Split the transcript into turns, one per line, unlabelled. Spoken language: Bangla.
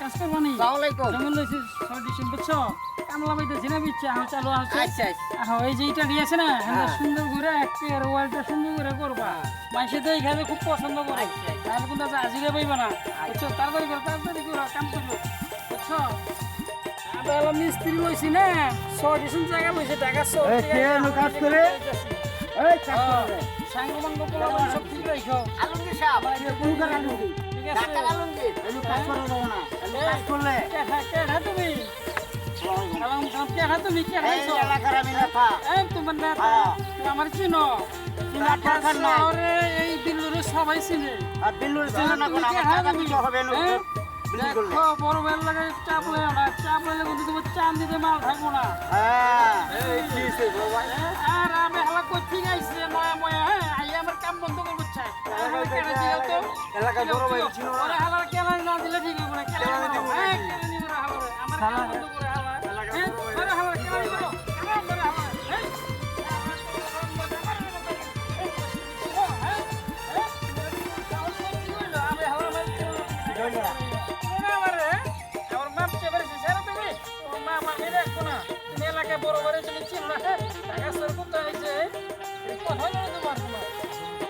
কাজ করবো নি যেমন লইছি 6 ডিসেম্বর বুঝছো কামলা পাইতেছি না বিচ্ছে চালু আছে এই যে এটা দিয়েছে না সুন্দর করে একের ওয়ালটা সুন্দর করে করবা মাইসে তো এইখানে খুব পছন্দ করে তাহলে কিন্তু আজিরে পাইবা না বুঝছো তাড়াতাড়ি করে কাম করবো বুঝছো আমরা মিস্ত্রি লইছি না 6 ডিসেম্বর জায়গা লইছে টাকা
কাজ করে
সাঙ্গ মাঙ্গ পোলা সব ঠিক রাখো
আলমগীর সাহেব
ঠিক আছে
ডাক্তার আলমগীর কাজ করে দেবো না কাজ করলে
কেডা তুমি সালাম সালাম কেডা তুমি কে
এই
খাইছো
এলাকার আমি নেতা
এই তোমার নেতা তুমি আমার চিনো তুমি ঢাকা শহরে এই দিল্লির সবাই চিনে
আর দিল্লুর ছিল না কোন আমার টাকা দিতে হবে না
দেখো বড় বেল লাগে চাপ লয় না চাপ লইলে কিন্তু তোমার চাম দিতে মাল থাকবো না
হ্যাঁ এই কি সে ভাই
আর আমি হালা করতে গাইছি নয়া ময়া হ্যাঁ আই আমার কাম বন্ধ করব চাই
এলাকা বড় ভাই ছিল না
ওরে হালা কেন না দিলে ঠিক হবে না কেন দিব হ্যাঁ কেন দিব হালা আমার কাম বন্ধ করে হালা এলাকা বড় ভাই হালা কেন দিব আমার বড় হালা এই বড় বড় চিন্তা টাকা সরকার তো হয়েছে কথা বলে তোমার